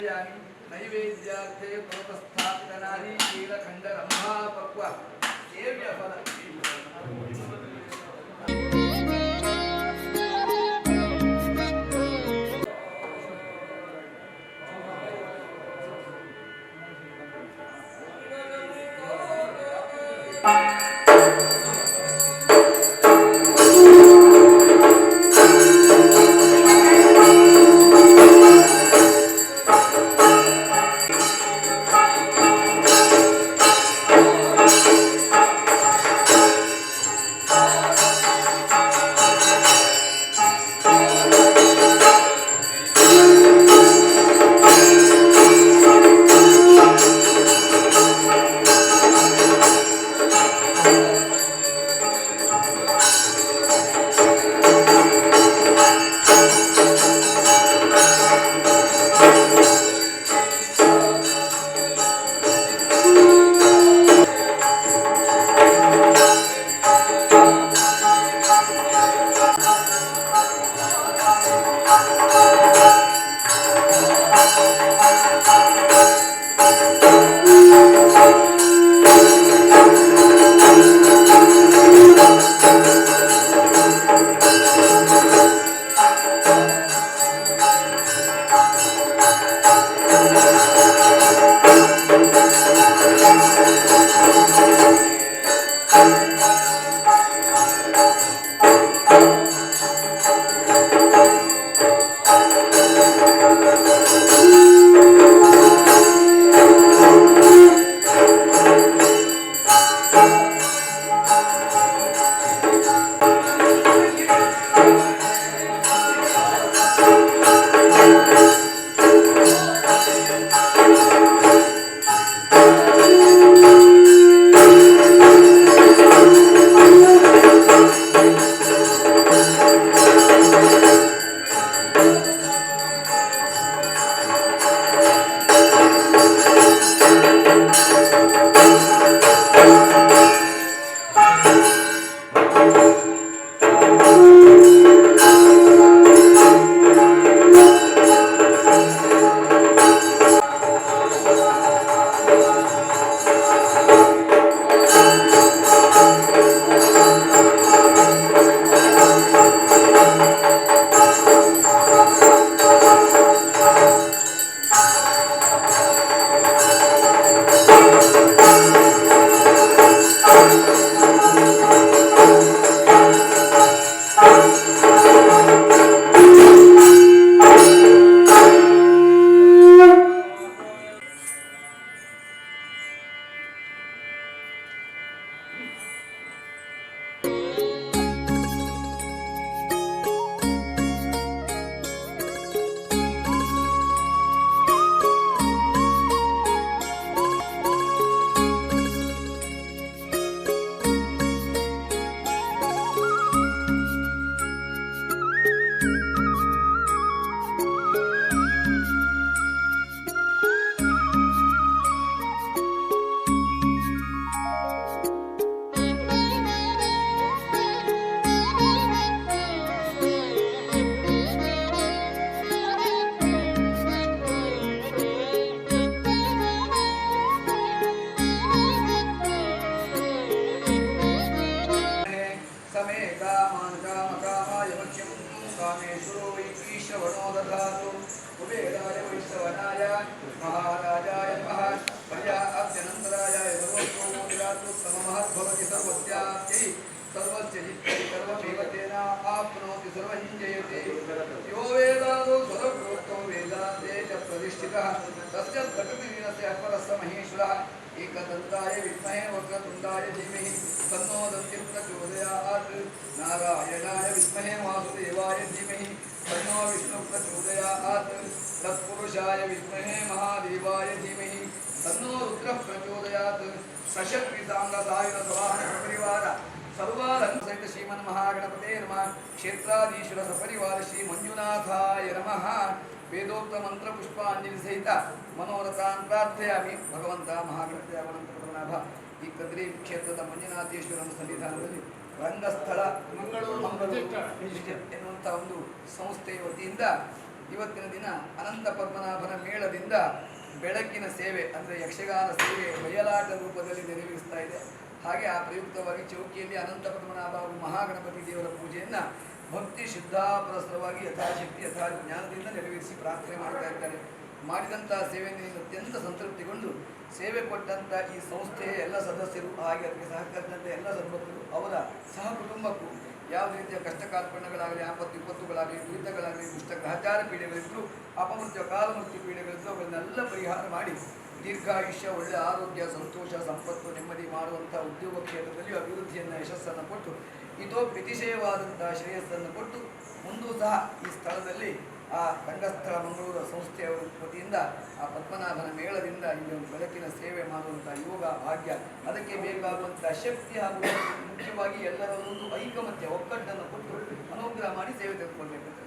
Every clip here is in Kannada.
समर्पयामि नैवेद्यार्थे पुरतस्थापितनारी शीलखण्डरम्भा पक्व सेव्यफल महाराजाय नमः भया अभ्यनंदराय सर्वोत्तममहद्भवति सर्वस्याप्यै सर्वस्य जित्यै सर्वमेव तेन आप्नोति सर्वं जयते यो वेदादो सर्वप्रोक्तो वेदान्ते च प्रतिष्ठितः तस्य प्रकृतिलीनस्य अपरस्य महेश्वरः एकदन्ताय विद्महे वक्रतुण्डाय धीमहि तन्नो दन्तिः प्रचोदयात् नारायणाय विद्महे वासुदेवाय धीमहि तन्नो विष्णुः प्रचोदयात् तत्पुरुषाय विद्महे महादेवाय धीमहि तन्नो रुद्रः प्रचोदयात् सशक्तिसाङ्गदायुधवाहन परिवार सर्वालंकृत श्रीमन् महागणपते नमः क्षेत्राधीश्वर सपरिवार श्री मंजुनाथाय नमः वेदोक्त मंत्र पुष्पांजलि सहित मनोरथान् प्रार्थयामि भगवंत महागणपति अनंतपद्मनाभ ಈ ಕದ್ರಿ ಕ್ಷೇತ್ರದ ಮಂಜುನಾಥೇಶ್ವರನ ಸನ್ನಿಧಾನದಲ್ಲಿ ರಂಗಸ್ಥಳ ಮಂಗಳೂರು ಎನ್ನುವಂಥ ಒಂದು ಸಂಸ್ಥೆಯ ವತಿಯಿಂದ ಇವತ್ತಿನ ದಿನ ಅನಂತ ಪದ್ಮನಾಭನ ಮೇಳದಿಂದ ಬೆಳಕಿನ ಸೇವೆ ಅಂದರೆ ಯಕ್ಷಗಾನ ಸೇವೆ ಬಯಲಾಟ ರೂಪದಲ್ಲಿ ನೆರವೇರಿಸ್ತಾ ಇದೆ. ಹಾಗೆ ಆ ಪ್ರಯುಕ್ತವಾಗಿ ಚೌಕಿಯಲ್ಲಿ ಅನಂತ ಪದ್ಮನಾಭ ಮಹಾಗಣಪತಿ ದೇವರ ಪೂಜೆಯನ್ನು ಭಕ್ತಿ ಶ್ರದ್ಧಾಪುರಸ್ಸರವಾಗಿ ಯಥಾಶಕ್ತಿ ಯಥಾ ಜ್ಞಾನದಿಂದ ನೆರವೇರಿಸಿ ಪ್ರಾರ್ಥನೆ ಮಾಡ್ತಾ ಇದ್ದಾರೆ. ಮಾಡಿದಂಥ ಸೇವೆಯಿಂದ ಅತ್ಯಂತ ಸಂತೃಪ್ತಿಗೊಂಡು ಸೇವೆ ಕೊಟ್ಟಂಥ ಈ ಸಂಸ್ಥೆಯ ಎಲ್ಲ ಸದಸ್ಯರು ಹಾಗೆ ಅದಕ್ಕೆ ಸಹಕರಿಸಿದಂಥ ಎಲ್ಲ ಸದ್ಭಕ್ತರು ಅವರ ಸಹ ಕುಟುಂಬಕ್ಕೂ ಯಾವುದೇ ರೀತಿಯ ಕಷ್ಟ ಕಾರ್ಪಣ್ಯಗಳಾಗಲಿ ಆಪತ್ತು ವಿಪತ್ತುಗಳಾಗಲಿ ದುರಿತಗಳಾಗಲಿ ದುಷ್ಟ ಗ್ರಹಚಾರ ಪೀಡೆಗಳಿದ್ರು ಅಪಮೃತ್ಯು ಕಾಲಮೃತ್ಯು ಪೀಡೆಗಳಿದ್ರು ಅವುಗಳನ್ನೆಲ್ಲ ಪರಿಹಾರ ಮಾಡಿ ದೀರ್ಘಾಯುಷ್ಯ ಒಳ್ಳೆಯ ಆರೋಗ್ಯ ಸಂತೋಷ ಸಂಪತ್ತು ನೆಮ್ಮದಿ ಮಾಡುವಂಥ ಉದ್ಯೋಗ ಕ್ಷೇತ್ರದಲ್ಲಿ ಅಭಿವೃದ್ಧಿಯನ್ನು ಯಶಸ್ಸನ್ನು ಕೊಟ್ಟು ಇತೋಪ್ಯತಿಶಯವಾದಂಥ ಶ್ರೇಯಸ್ಸನ್ನು ಕೊಟ್ಟು ಮುಂದೂ ಸಹ ಈ ಸ್ಥಳದಲ್ಲಿ ಆ ರಂಗಸ್ಥಳ ಮಂಗಳೂರು ಸಂಸ್ಥೆಯವರ ವತಿಯಿಂದ ಆ ಪದ್ಮನಾಭನ ಮೇಳದಿಂದ ಇಲ್ಲಿ ಒಂದು ಬೆಳಕಿನ ಸೇವೆ ಮಾಡುವಂಥ ಯೋಗ ಭಾಗ್ಯ ಅದಕ್ಕೆ ಬೇಕಾಗುವಂಥ ಶಕ್ತಿ ಹಾಗೂ ಮುಖ್ಯವಾಗಿ ಎಲ್ಲರಲ್ಲೊಂದು ಐಕಮತ್ಯ ಒಕ್ಕಟ್ಟನ್ನು ಕೊಟ್ಟು ಅನುಗ್ರಹ ಮಾಡಿ ಸೇವೆ ತೆಗೆದುಕೊಳ್ಬೇಕಂತ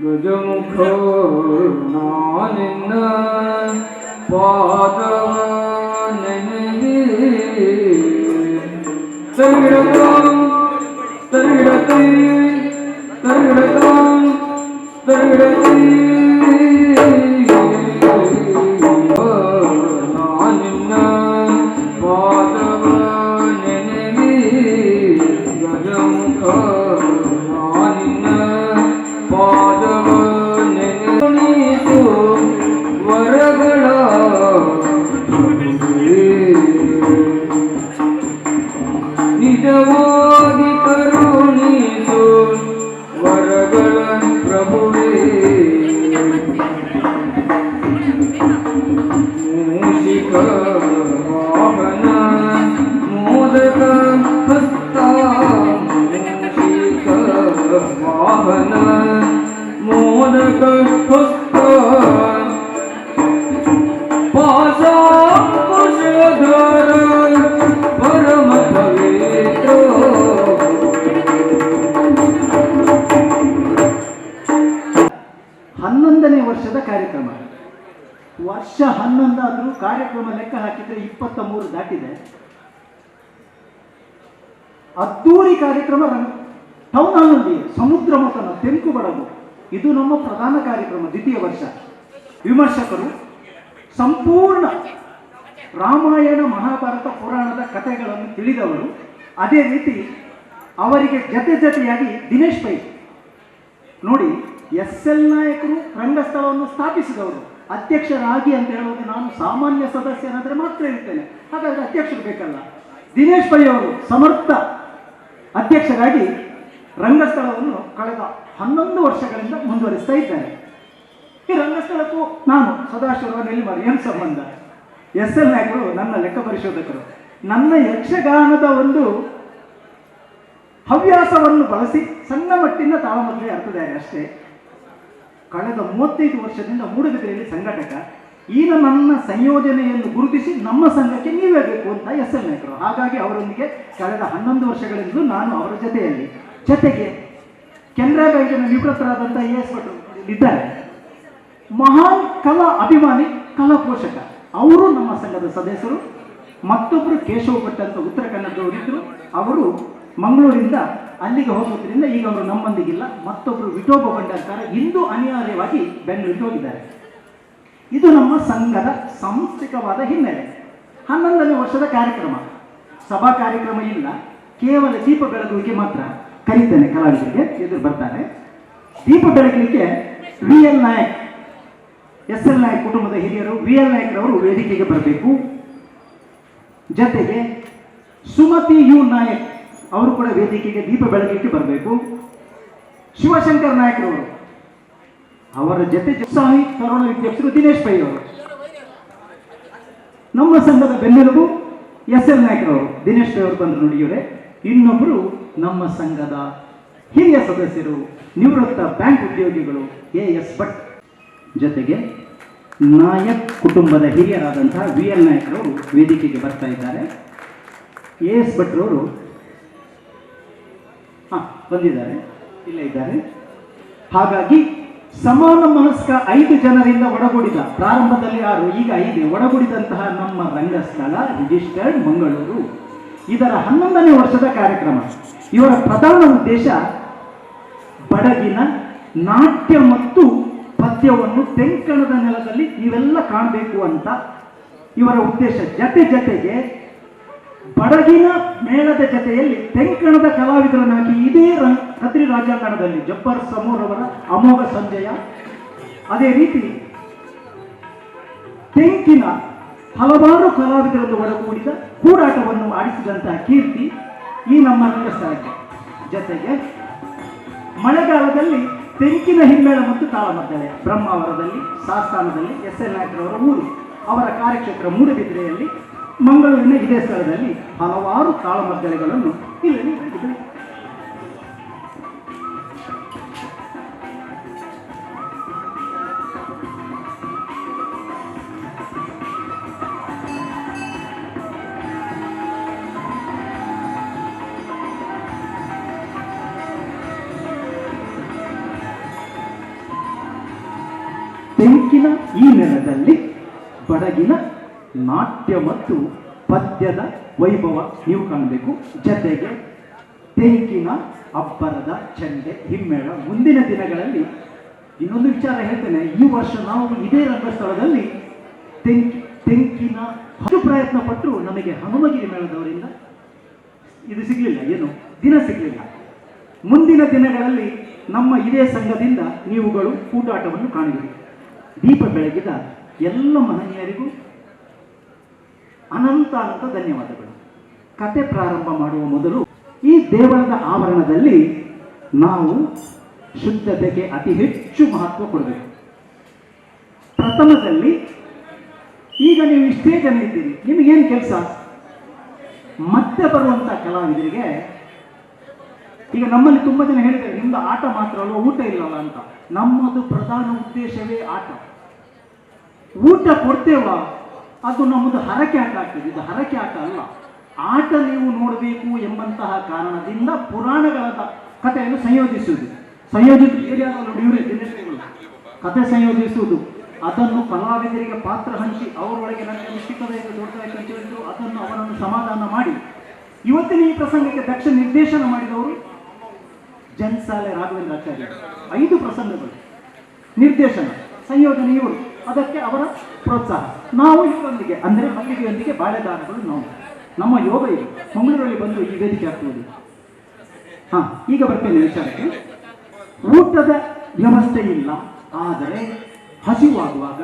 ಗಜಮುಖೋ ನಾನಿನ್ನ ಪಾದವ ನೆನೆದಿ ತರಿಡತಾಂ ತರಿಡತೈ ತರಿಡತಾಂ ತರಿಡತೈ ನಾನಿನ್ನ ಪಾದವ ನೆನೆದಿ ಗಜಮುಖ ನಾನಿನ್ನ ಪಾದವ ನೆನೆದು ವರಗಳ ಮೂಷಿಕ ವಾಹನ ಮೋದಕ ಹಸ್ತ ಮೂಷಿಕ ವಾಹನ ಮೋದಕ ಹಸ್ತ ಪಾಶಾಂಕುಶಧರ ಪರಮ ಪವಿತ್ರ. 11ನೇ ವರ್ಷದ ಕಾರ್ಯಕ್ರಮ. ವರ್ಷ 11 ಆದರೂ ಕಾರ್ಯಕ್ರಮ ಲೆಕ್ಕ ಹಾಕಿದರೆ 23 ದಾಟಿದೆ. ಅದ್ದೂರಿ ಕಾರ್ಯಕ್ರಮ ಟೌನ್ ಹಾಲ್ನಲ್ಲಿ ಸಮುದ್ರ ಮಥನ ತೆಂಕು ಬಡಗು ಇದು ನಮ್ಮ ಪ್ರಧಾನ ಕಾರ್ಯಕ್ರಮ. ದ್ವಿತೀಯ ವರ್ಷ ವಿಮರ್ಶಕರು ಸಂಪೂರ್ಣ ರಾಮಾಯಣ ಮಹಾಭಾರತ ಪುರಾಣದ ಕಥೆಗಳನ್ನು ತಿಳಿದವರು. ಅದೇ ರೀತಿ ಅವರಿಗೆ ಜೊತೆಯಾಗಿ ದಿನೇಶ್ ಪೈ ನೋಡಿ, SL ನಾಯಕರು ರಂಗಸ್ಥಳವನ್ನು ಸ್ಥಾಪಿಸಿದವರು. ಅಧ್ಯಕ್ಷರಾಗಿ ಅಂತ ಹೇಳುವುದು ನಾನು ಸಾಮಾನ್ಯ ಸದಸ್ಯನಾದರೆ ಮಾತ್ರ ಇರ್ತೇನೆ, ಹಾಗಾದರೆ ಅಧ್ಯಕ್ಷರು ಬೇಕಲ್ಲ. ದಿನೇಶ್ ಪೈ ಅವರು ಸಮರ್ಥ ಅಧ್ಯಕ್ಷರಾಗಿ ರಂಗಸ್ಥಳವನ್ನು ಕಳೆದ 11 ವರ್ಷಗಳಿಂದ ಮುಂದುವರಿಸ್ತಾ ಇದ್ದಾರೆ. ಈ ರಂಗಸ್ಥಳಕ್ಕೂ ನಾನು ಸದಾಶಿವ ನೆಲ್ಲಿಮರಿ ಏನು ಸಂಬಂಧ? SL ನಾಯಕರು ನನ್ನ ಲೆಕ್ಕ ಪರಿಶೋಧಕರು. ನನ್ನ ಯಕ್ಷಗಾನದ ಒಂದು ಹವ್ಯಾಸವನ್ನು ಬಳಸಿ ಸಣ್ಣ ಮಟ್ಟಿನ ತಾಳಮದ್ದಲೆ ಅರ್ಥದ್ದಾರೆ ಅಷ್ಟೇ. ಕಳೆದ 35 ವರ್ಷದಿಂದ ಮೂಡುಬಿದಿರೆಯಲ್ಲಿ ಸಂಘಟಕ. ಈಗ ನನ್ನ ಸಂಯೋಜನೆಯನ್ನು ಗುರುತಿಸಿ ನಮ್ಮ ಸಂಘಕ್ಕೆ ನೀವೇ ಬೇಕು ಅಂತ SL ನಾಯಕರು. ಹಾಗಾಗಿ ಅವರೊಂದಿಗೆ ಕಳೆದ 11 ವರ್ಷಗಳಿಂದಲೂ ನಾನು ಅವರ ಜೊತೆಗೆ ಕೆನರಾ ಬ್ಯಾಂಕಿನ ನಿವೃತ್ತರಾದಂಥ AS ಭಟ್ರು ಇದ್ದಾರೆ. ಮಹಾನ್ ಕಲಾ ಅಭಿಮಾನಿ, ಕಲಾ ಪೋಷಕ. ಅವರು ನಮ್ಮ ಸಂಘದ ಸದಸ್ಯರು. ಮತ್ತೊಬ್ಬರು ಕೇಶವ ಭಟ್ ಅಂತ ಉತ್ತರ ಕನ್ನಡದವರಿದ್ದರು. ಅವರು ಮಂಗಳೂರಿಂದ ಅಲ್ಲಿಗೆ ಹೋಗೋದ್ರಿಂದ ಈಗ ಅವರು ನಮ್ಮೊಂದಿಗಿಲ್ಲ. ಮತ್ತೊಬ್ಬರು ವಿಠೋಬ ಭಂಡಾರ್ಕಾರ ಇಂದು ಅನಿವಾರ್ಯವಾಗಿ ಬೆಂಗಳೂರಿಗೆ ಹೋಗಿದ್ದಾರೆ. ಇದು ನಮ್ಮ ಸಂಘದ ಸಾಂಸ್ಥಿಕವಾದ ಹಿನ್ನೆಲೆ. 11ನೇ ವರ್ಷದ ಕಾರ್ಯಕ್ರಮ, ಸಭಾ ಕಾರ್ಯಕ್ರಮ ಇಲ್ಲ, ಕೇವಲ ದೀಪ ಬೆಳಗುವಿಕೆ ಮಾತ್ರ. ಕರೀತೇನೆ ಕಲಾವಿದರಿಗೆ, ಎದುರು ಬರ್ತಾರೆ. ದೀಪ ಬೆಳಗಲಿಕ್ಕೆ VL ನಾಯಕ್, SL ನಾಯಕ್ ಕುಟುಂಬದ ಹಿರಿಯರು VL ನಾಯಕ್ರವರು ವೇದಿಕೆಗೆ ಬರಬೇಕು. ಜೊತೆಗೆ ಸುಮತಿ ಯು ನಾಯಕ್ ಅವರು ಕೂಡ ವೇದಿಕೆಗೆ ದೀಪ ಬೆಳಗಲಿಕ್ಕೆ ಬರಬೇಕು. ಶಿವಶಂಕರ್ ನಾಯಕ್ರವರು, ಅವರ ಜೊತೆ ಉತ್ಸಾಹಿ ತರುಣ ವಿದ್ಯಾರ್ಥಿಗಳು ದಿನೇಶ್ ಪೈ ಅವರು. ನಮ್ಮ ಸಂಘದ ಬೆನ್ನೆಲುಬು SL ನಾಯಕ್ರವರು, ದಿನೇಶ್ ಪೈ ಅವರು ಬಂದರು ನೋಡಿ ಇವರೇ. ಇನ್ನೊಬ್ಬರು ನಮ್ಮ ಸಂಘದ ಹಿರಿಯ ಸದಸ್ಯರು, ನಿವೃತ್ತ ಬ್ಯಾಂಕ್ ಉದ್ಯೋಗಿಗಳು AS ಭಟ್. ಜೊತೆಗೆ ನಾಯಕ್ ಕುಟುಂಬದ ಹಿರಿಯರಾದಂತಹ VL ನಾಯಕ್ರವರು ವೇದಿಕೆಗೆ ಬರ್ತಾ ಇದ್ದಾರೆ. AS ಭಟ್ರವರು ಬಂದಿದ್ದಾರೆ, ಇಲ್ಲೇ ಇದ್ದಾರೆ. ಹಾಗಾಗಿ ಸಮಾನ ಮನಸ್ಕ 5 ಜನರಿಂದ ಒಡಗೂಡಿದ, ಪ್ರಾರಂಭದಲ್ಲಿ 6 ಈಗ 5 ಒಡಗೂಡಿದಂತಹ ನಮ್ಮ ರಂಗಸ್ಥಳ ರಿಜಿಸ್ಟರ್ಡ್ ಮಂಗಳೂರು ಇದರ 11ನೇ ವರ್ಷದ ಕಾರ್ಯಕ್ರಮ. ಇವರ ಪ್ರಧಾನ ಉದ್ದೇಶ ಬಡಗಿನ ನಾಟ್ಯ ಮತ್ತು ಪದ್ಯವನ್ನು ತೆಂಕಣದ ನೆಲದಲ್ಲಿ ನೀವೆಲ್ಲ ಕಾಣಬೇಕು ಅಂತ ಇವರ ಉದ್ದೇಶ. ಜೊತೆಗೆ ಬಡಗಿನ ಮೇಳದ ಜೊತೆಯಲ್ಲಿ ತೆಂಕಣದ ಕಲಾವಿದರನ್ನು ಹಾಕಿ ಇದೇ ಕದ್ರಿ ರಾಜಾಂಗಣದಲ್ಲಿ ಜಬ್ಬರ್ ಸಮೂರ್ ಅವರ ಅಮೋಘ ಸಂಜಯ, ಅದೇ ರೀತಿ ತೆಂಕಿನ ಹಲವಾರು ಕಲಾವಿದರನ್ನು ಒಳಗೂಡಿದ ಕೂಡಾಟವನ್ನು ಆಡಿಸಿದಂತಹ ಕೀರ್ತಿ ಈ ನಮ್ಮ ರಂಗಸ್ಥಳಕ್ಕೆ. ಜೊತೆಗೆ ಮಳೆಗಾಲದಲ್ಲಿ ತೆಂಕಿನ ಹಿಮ್ಮೇಳ ಮತ್ತು ತಾಳಮದ್ದಳೆ ಬ್ರಹ್ಮಾವರದಲ್ಲಿ, ಸಾಸ್ತಾನದಲ್ಲಿ SL ನಾಯಕ್ರವರ ಊರು, ಅವರ ಕಾರ್ಯಕ್ಷೇತ್ರ ಮೂಡುಬಿದಿರೆಯಲ್ಲಿ, ಮಂಗಳೂರಿನ ಇದೇ ಸ್ಥಳದಲ್ಲಿ ಹಲವಾರು ತಾಳಮದ್ದಳೆಗಳನ್ನು ಇಲ್ಲಿ ನೀಡಿದೆ. ತೆಂಕಿನ ಈ ನೆಲದಲ್ಲಿ ಬಡಗಿನ ನಾಟ್ಯ ಮತ್ತು ಪದ್ಯದ ವೈಭವ ನೀವು ಕಾಣಬೇಕು. ಜೊತೆಗೆ ತೆಂಕಿನ ಅಬ್ಬರದ ಚಂಡೆ ಹಿಮ್ಮೇಳ. ಮುಂದಿನ ದಿನಗಳಲ್ಲಿ ಇನ್ನೊಂದು ವಿಚಾರ ಹೇಳ್ತೇನೆ, ಈ ವರ್ಷ ನಾವು ಇದೇ ರಂಗಸ್ಥಳದಲ್ಲಿ ತೆಂಕಿನ ಪ್ರಯತ್ನ ಪಟ್ಟರು ನಮಗೆ ಹನುಮಗಿರಿ ಮೇಳದವರಿಂದ ಇದು ಸಿಗಲಿಲ್ಲ, ಏನು ದಿನ ಸಿಗಲಿಲ್ಲ. ಮುಂದಿನ ದಿನಗಳಲ್ಲಿ ನಮ್ಮ ಇದೇ ಸಂಘದಿಂದ ನೀವುಗಳು ಕೂಟಾಟವನ್ನು ಕಾಣುವಿರಿ. ದೀಪ ಬೆಳಗಿದ ಎಲ್ಲ ಮಹನೀಯರಿಗೂ ಅನಂತ ಧನ್ಯವಾದಗಳು. ಕತೆ ಪ್ರಾರಂಭ ಮಾಡುವ ಮೊದಲು ಈ ದೇವಳದ ಆವರಣದಲ್ಲಿ ನಾವು ಶುದ್ಧತೆಗೆ ಅತಿ ಹೆಚ್ಚು ಮಹತ್ವ ಕೊಡಬೇಕು. ಪ್ರಥಮದಲ್ಲಿ ಈಗ ನೀವು ಇಷ್ಟೇ ಜನ ಇದ್ದೀರಿ, ನಿಮಗೇನು ಕೆಲಸ? ಮತ್ತೆ ಬರುವಂಥ ಕಲಾವಿದರಿಗೆ ಈಗ ನಮ್ಮಲ್ಲಿ ತುಂಬ ಜನ ಹೇಳಿದ್ದಾರೆ ನಿಮ್ದು ಆಟ ಮಾತ್ರ ಅಲ್ವ, ಊಟ ಇಲ್ಲಲ್ಲ ಅಂತ. ನಮ್ಮದು ಪ್ರಧಾನ ಉದ್ದೇಶವೇ ಆಟ. ಊಟ ಕೊಡ್ತೇವ ಅದು ನಮ್ಮದು ಹರಕೆ ಆಟ ಆಗ್ತದೆ, ಇದು ಹರಕೆ ಆಟ ಅಲ್ಲ. ಆಟ ನೀವು ನೋಡಬೇಕು ಎಂಬಂತಹ ಕಾರಣದಿಂದ ಪುರಾಣಗಳ ಕಥೆಯನ್ನು ಸಂಯೋಜಿತ ಏರಿಯಾದಲ್ಲಿ ಇವರೇ ದಿನಶ್ರೀಗಳು ಕಥೆ ಸಂಯೋಜಿಸುವುದು, ಅದನ್ನು ಕಲಾವಿದರಿಗೆ ಪಾತ್ರ ಹಂಚಿ ಅವರೊಳಗೆ ನನಗೆ ಮಿಷ್ಟಿಕತೆಯನ್ನು ದೊಡ್ಡದಾಗಿ ಹೇಳಿದ್ರು, ಅದನ್ನು ಅವರನ್ನು ಸಮಾಧಾನ ಮಾಡಿ ಇವತ್ತಿನ ಈ ಪ್ರಸಂಗಕ್ಕೆ ದಕ್ಷ ನಿರ್ದೇಶನ ಮಾಡಿದವರು ಜನ್ಸಾಲೆ ರಾಘವೇಂದ್ರಾಚಾರ್ಯ. 5 ಪ್ರಸಂಗಗಳು ನಿರ್ದೇಶನ ಸಂಯೋಜನೆ ಇವರು, ಅದಕ್ಕೆ ಅವರ ಪ್ರೋತ್ಸಾಹ. ನಾವು ಇವರೊಂದಿಗೆ ಅಂದರೆ ಮಲ್ಲಿಗೆಯೊಂದಿಗೆ ಬಾಳೆದಾರಗಳು ನಾವು, ನಮ್ಮ ಯೋಗ ಇದು. ಮಂಗಳೂರಲ್ಲಿ ಬಂದು ಈ ವೇದಿಕೆ ಆಗ್ತದೆ. ಈಗ ಬರ್ತೇನೆ ವಿಚಾರಕ್ಕೆ. ಊಟದ ವ್ಯವಸ್ಥೆ ಇಲ್ಲ, ಆದರೆ ಹಸಿವಾಗುವಾಗ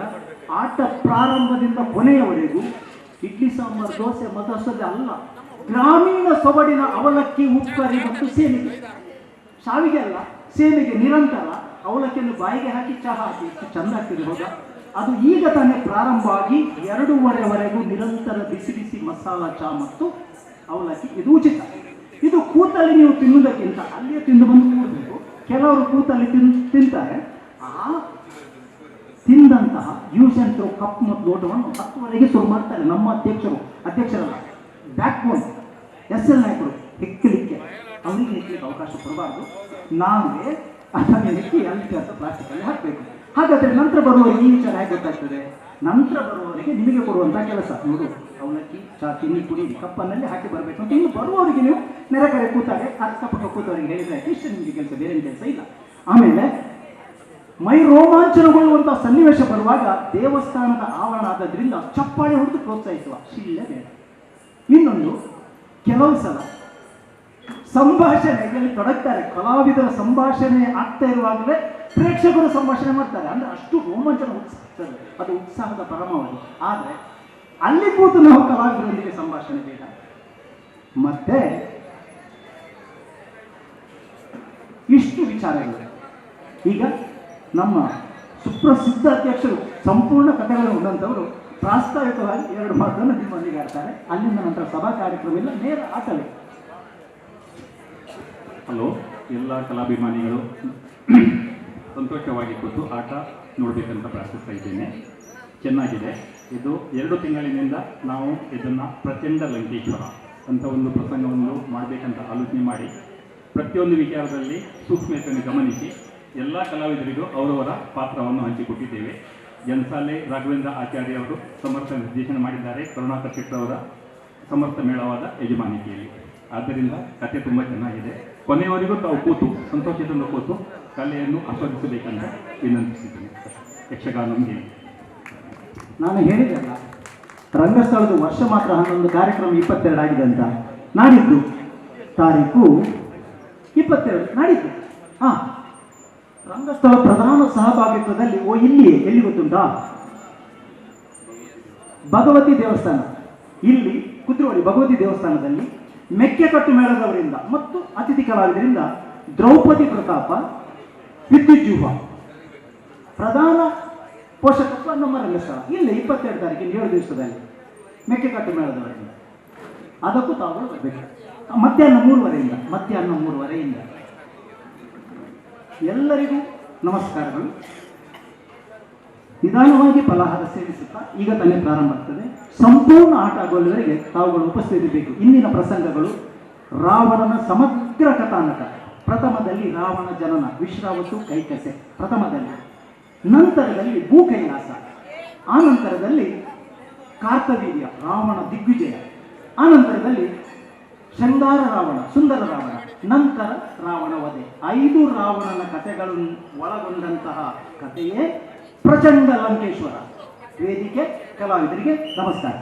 ಆಟ ಪ್ರಾರಂಭದಿಂದ ಕೊನೆಯವರೆಗೂ ಇಡ್ಲಿ ಸಾಂಬಾರು ದೋಸೆ ಮದಸದೆ ಅಲ್ಲ, ಗ್ರಾಮೀಣ ಸೊಬಡಿನ ಅವಲಕ್ಕಿ ಉಪ್ಪರಿ ಮತ್ತು ಸೇಮಿಗೆ, ಸಾವಿಗೆ ಅಲ್ಲ ಸೇಮಿಗೆ ನಿರಂತರ ಅವಲಕ್ಕಿಯನ್ನು ಬಾಯಿಗೆ ಹಾಕಿ ಚಹಾ ಹಾಕಿ ಎಷ್ಟು ಚಂದ ಆಗ್ತದೆ ಹೌದಾ? ಅದು ಈಗ ತಾನೇ ಪ್ರಾರಂಭ ಆಗಿ 2:30ವರೆಗೂ ನಿರಂತರ ಬಿಸಿ ಬಿಸಿ ಮಸಾಲ ಚಹಾ ಮತ್ತು ಅವಲಕ್ಕಿ. ಇದು ಉಚಿತ. ಇದು ಕೂತಲ್ಲಿ ನೀವು ತಿನ್ನುವುದಕ್ಕಿಂತ ಅಲ್ಲಿಯೇ ತಿಂದು ಬಂದು ಕೂಡಬೇಕು. ಕೆಲವರು ಕೂತಲ್ಲಿ ತಿಂತಾರೆ. ಆ ತಿಂದಂತಹ ಯೂಸ್ ಅಂಡ್ ಥ್ರೋ ಕಪ್ ಮತ್ತು ಲೋಟವನ್ನು 10ವರೆಗೆ ಶುರು ಮಾಡ್ತಾರೆ. ನಮ್ಮ ಅಧ್ಯಕ್ಷರಲ್ಲ, ಬ್ಯಾಕ್ ಬೋನ್ SL ನಾಯಕರು ಹೆಕ್ಕಲಿಕ್ಕೆ, ಅವರಿಗೆ ಹೆಕ್ಕಲಿಕ್ಕೆ ಅವಕಾಶ ಕೊಡಬಾರ್ದು. ನಾವೇ ಅದನ್ನು ಹೆಕ್ಕಿ ಅಲ್ಲಿ ಪ್ಲಾಸ್ಟಿಕಲ್ಲಿ ಹಾಕಬೇಕು. ಹಾಗಾದರೆ ನಂತರ ಬರುವವರಿಗೆ ಈ ವಿಚಾರ ಹೇಗೆ ಗೊತ್ತಾಗ್ತದೆ? ನಂತರ ಬರುವವರಿಗೆ ನಿಮಗೆ ಕೊಡುವಂಥ ಕೆಲಸ ನೋಡು, ಅವಲಕ್ಕಿ ಚಾ ತಿನ್ನಿ ಕುಡಿ ಕಪ್ಪನ್ನಲ್ಲಿ ಹಾಕಿ ಬರಬೇಕು ಅಂತ. ಇನ್ನು ಬರುವವರಿಗೆ ನೀವು ನೆರೆಕರೆ ಕೂತಾರೆ, ಅಕ್ಕಪಕ್ಕ ಕೂತವರಿಗೆ ಹೇಳಿದ್ರೆ ಇಷ್ಟು ನಿಮಗೆ ಕೆಲಸ, ಬೇರೆ ಕೆಲಸ ಇಲ್ಲ. ಆಮೇಲೆ ಮೈ ರೋಮಾಂಚನಗೊಳ್ಳುವಂಥ ಸನ್ನಿವೇಶ ಬರುವಾಗ ದೇವಸ್ಥಾನದ ಆವರಣ ಆದದ್ರಿಂದ ಚಪ್ಪಾಳೆ ಹೊಡೆದು ಪ್ರೋತ್ಸಾಹಿಸುವ ಶಿಲ್ಲೆ ಬೇಡ. ಇನ್ನೊಂದು, ಕೆಲವು ಸಲ ಸಂಭಾಷಣೆಯಲ್ಲಿ ತೊಡಗ್ತಾರೆ. ಕಲಾವಿದರ ಸಂಭಾಷಣೆ ಆಗ್ತಾ ಇರುವಾಗಲೇ ಪ್ರೇಕ್ಷಕರು ಸಂಭಾಷಣೆ ಮಾಡ್ತಾರೆ. ಅಂದರೆ ಅಷ್ಟು ರೋಮಾಂಚನ ಉತ್ಸಾಹ, ಅದು ಉತ್ಸಾಹದ ಪರಮಾವಧಿ. ಆದರೆ ಅಲ್ಲಿ ಕೂತು ನಾವು ಕಲಾವಿದರೊಂದಿಗೆ ಸಂಭಾಷಣೆ ಬೇಡ. ಮತ್ತೆ ಇಷ್ಟು ವಿಚಾರಗಳು. ಈಗ ನಮ್ಮ ಸುಪ್ರಸಿದ್ಧ ಅಧ್ಯಕ್ಷರು ಸಂಪೂರ್ಣ ಕಥೆಗಳನ್ನು ಉಳ್ಳಂಥವರು ಪ್ರಾಸ್ತಾವಿಕವಾಗಿ 2 ಮಾತನ್ನು ನಿಮ್ಮೊಂದಿಗೆ ಆಡ್ತಾರೆ. ಅಲ್ಲಿಂದ ನಂತರ ಸಭಾ ಕಾರ್ಯಕ್ರಮ ಇಲ್ಲ, ನೇರ ಆಟವೇ. ಹಲೋ, ಎಲ್ಲ ಕಲಾಭಿಮಾನಿಗಳು ಸಂತೋಷವಾಗಿ ಕೂತು ಆಟ ನೋಡಬೇಕಂತ ಪ್ರಾರ್ಥಿಸ್ತಾ ಇದ್ದೇನೆ. ಚೆನ್ನಾಗಿದೆ ಇದು. 2 ತಿಂಗಳಿನಿಂದ ನಾವು ಇದನ್ನು ಪ್ರಚಂಡ ಲಂಕೇಶ್ವರ ಅಂತ ಒಂದು ಪ್ರಸಂಗವನ್ನು ಮಾಡಬೇಕಂತ ಆಲೋಚನೆ ಮಾಡಿ ಪ್ರತಿಯೊಂದು ವಿಚಾರದಲ್ಲಿ ಸೂಕ್ಷ್ಮತೆಯನ್ನು ಗಮನಿಸಿ ಎಲ್ಲ ಕಲಾವಿದರಿಗೂ ಅವರವರ ಪಾತ್ರವನ್ನು ಹಂಚಿಕೊಟ್ಟಿದ್ದೇವೆ. ಜನ್ಸಾಲೆ ರಾಘವೇಂದ್ರ ಆಚಾರ್ಯ ಅವರು ಸಮರ್ಥ ನಿರ್ದೇಶನ ಮಾಡಿದ್ದಾರೆ, ಕರುಣಾಕರ್ ಶೆಟ್ಟರವರ ಸಮರ್ಥ ಮೇಳವಾದ ಯಜಮಾನಿಕೆಯಲ್ಲಿ. ಆದ್ದರಿಂದ ಕಥೆ ತುಂಬ ಚೆನ್ನಾಗಿದೆ. ಕೊನೆಯವರೆಗೂ ತಾವು ಕೂತು ಸಂತೋಷದಿಂದ ಕೂತು ಕಲೆಯನ್ನು ಆಸ್ವಾದಿಸಬೇಕಂತ ವಿನಂತಿಸಿದ್ದೇನೆ. ಯಕ್ಷಗಾನ ಹೇಳಿ ನಾನು ಹೇಳಿದೆಲ್ಲ, ರಂಗಸ್ಥಳದ ವರ್ಷ ಮಾತ್ರ 11 ಕಾರ್ಯಕ್ರಮ 22 ಆಗಿದೆ ಅಂತ. ನಾಡಿದ್ದು ತಾರೀಕು 22 ನಾಡಿದ್ದು. ರಂಗಸ್ಥಳ ಪ್ರಧಾನ ಸಹಭಾಗಿತ್ವದಲ್ಲಿ ಎಲ್ಲಿ ಗೊತ್ತುಂಟಾ? ಭಗವತಿ ದೇವಸ್ಥಾನ, ಇಲ್ಲಿ ಕುದ್ರೋಳಿ ಭಗವತಿ ದೇವಸ್ಥಾನದಲ್ಲಿ ಮೆಕ್ಕೆಕಟ್ಟು ಮೇಳದವರಿಂದ ಮತ್ತು ಅತಿಥಿ ಕಲಾವಿದರಿಂದ ದ್ರೌಪದಿ ಪ್ರತಾಪ, ವಿದ್ಯುಜ್ಜುಹ ಪ್ರಧಾನ ಪೋಷಕತ್ವ ನಮ್ಮ ರಂಗಸ್ಥಳ. ಇಲ್ಲಿ 22 ತಾರೀಕಿನ 7 ದಿವಸದಲ್ಲಿ ಮೆಕ್ಕೆಕಟ್ಟು ಮೇಳದವರಿಂದ. ಅದಕ್ಕೂ ತಾವು ಬರಬೇಕು. ಮಧ್ಯಾಹ್ನ 3:30ಯಿಂದ ಎಲ್ಲರಿಗೂ ನಮಸ್ಕಾರಗಳು. ನಿಧಾನವಾಗಿ ಫಲಾಹಾರ ಸೇವಿಸುತ್ತಾ ಈಗ ತಾನೇ ಪ್ರಾರಂಭ ಆಗ್ತದೆ. ಸಂಪೂರ್ಣ ಆಟ ಆಗುವವರೆಗೆ ತಾವುಗಳು ಉಪಸ್ಥಿತಿ ಬೇಕು. ಇಂದಿನ ಪ್ರಸಂಗಗಳು ರಾವಣನ ಸಮಗ್ರ ಕಥಾನಕ. ಪ್ರಥಮದಲ್ಲಿ ರಾವಣ ಜನನ, ವಿಶ್ರಾವಸು ಕೈಕಸೆ ಪ್ರಥಮದಲ್ಲಿ. ನಂತರದಲ್ಲಿ ಭೂಕೈಲಾಸ, ಆನಂತರದಲ್ಲಿ ಕಾರ್ತವೀರ್ಯ ರಾವಣ ದಿಗ್ವಿಜಯ, ಆನಂತರದಲ್ಲಿ ಶೃಂಗಾರ ರಾವಣ ಸುಂದರ ರಾವಣ, ನಂತರ ರಾವಣ ವಧೆ. 5 ರಾವಣನ ಕಥೆಗಳನ್ನು ಒಳಗೊಂಡಂತಹ ಕಥೆಯೇ ಪ್ರಚಂಡ ಲಂಕೇಶ್ವರ. ವೇದಿಕೆ ಕಲಾವಿದರಿಗೆ ನಮಸ್ಕಾರ.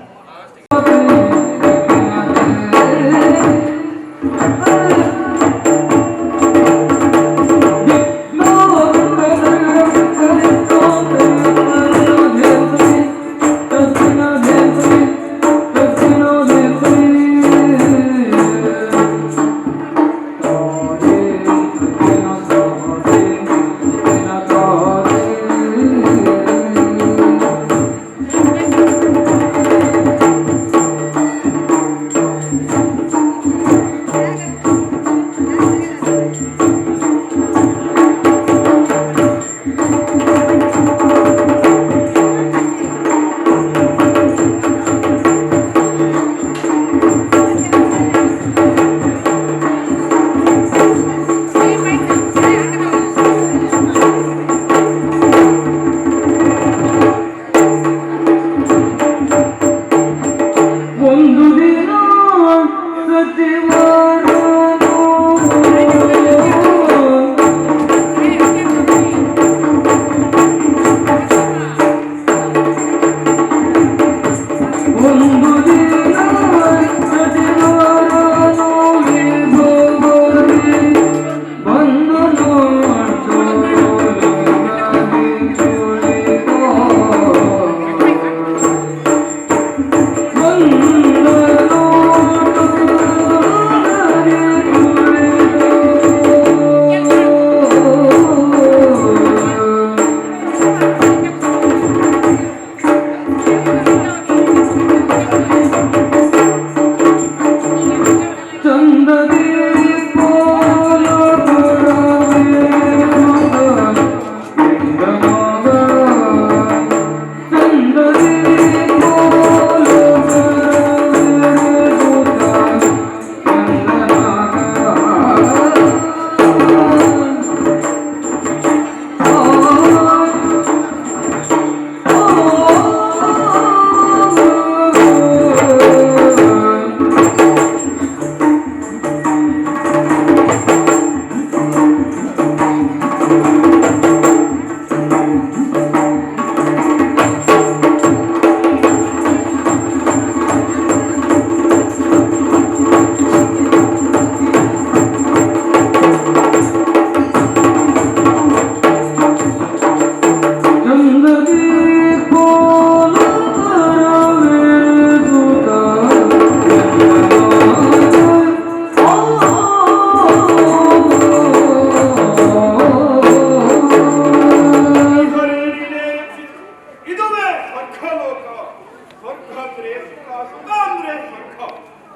ಸುಖ ಅಂದ್ರೆ ಸ್ವರ್ಗ.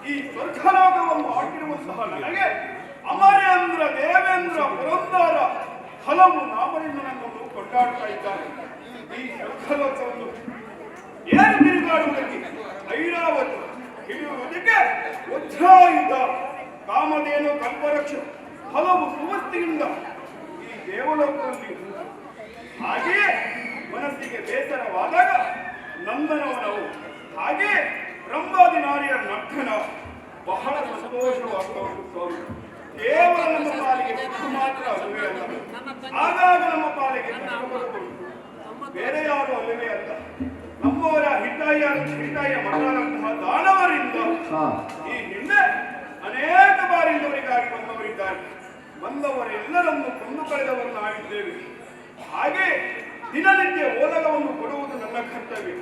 ಈ ಸ್ವರ್ಗಲೋಕವನ್ನು ಆಟಿರುವಂತಹ ನನಗೆ ಅಮರೇಂದ್ರ, ದೇವೇಂದ್ರ, ಪುರಂದರ ಹಲವು ನಾಮರಿಂದ ನನ್ನನ್ನು ಕೊಂಡಾಡ್ತಾ ಇದ್ದಾರೆ. ಈ ಸ್ವರ್ಗಲೋಕವನ್ನು ಏನು ತಿರುಗಾಡುವುದಕ್ಕೆ ಐರಾವತು ಹಿಡಿಯುವುದಕ್ಕೆ ವಜ್ರಾಯುಧ, ಕಾಮಧೇನು, ಕಲ್ಪವೃಕ್ಷ ಹಲವು ಸುವಸ್ತಿಯಿಂದ ಈ ದೇವಲೋಕದಲ್ಲಿ. ಹಾಗೆಯೇ ಮನಸ್ಸಿಗೆ ಬೇಸರವಾದಾಗ ನಂದನವನವು, ಹಾಗೆ ರಂಭಾದಿ ನಾರಿಯರ ನರ್ತನ ಬಹಳ ಸಂತೋಷವಾಗ್ತಾ ಉಂಟು ಸ್ವಾಮಿ. ಕೇವಲ ನಮ್ಮ ಪಾಲಿಗೆ ಸಿಟ್ಟು ಮಾತ್ರ ಅಲ್ಲವೇ ಅಲ್ಲ, ಆಗಾಗ ನಮ್ಮ ಪಾಲಿಗೆ ಕಷ್ಟ ಬರುತ್ತುಂಟು. ಬೇರೆ ಯಾರು ಅಲ್ಲವೇ ಅಲ್ಲ, ನಮ್ಮವರ ಹಿತಾಯ ಮಠದಂತಹ ದಾನವರಿಂದ ಈ ಹಿಂದೆ ಅನೇಕ ಬಾರಿ ಇಲ್ಲವರಿಗಾಗಿ ಬಂದವರಿದ್ದಾರೆ. ಬಂದವರೆಲ್ಲರನ್ನು ಕೊಂದು ಕಳೆದವರನ್ನಾಗಿದ್ದೇವೆ. ಹಾಗೆ ದಿನನಿತ್ಯ ಓಲಗವನ್ನು ಕೊಡುವುದು ನನ್ನ ಕರ್ತವ್ಯ.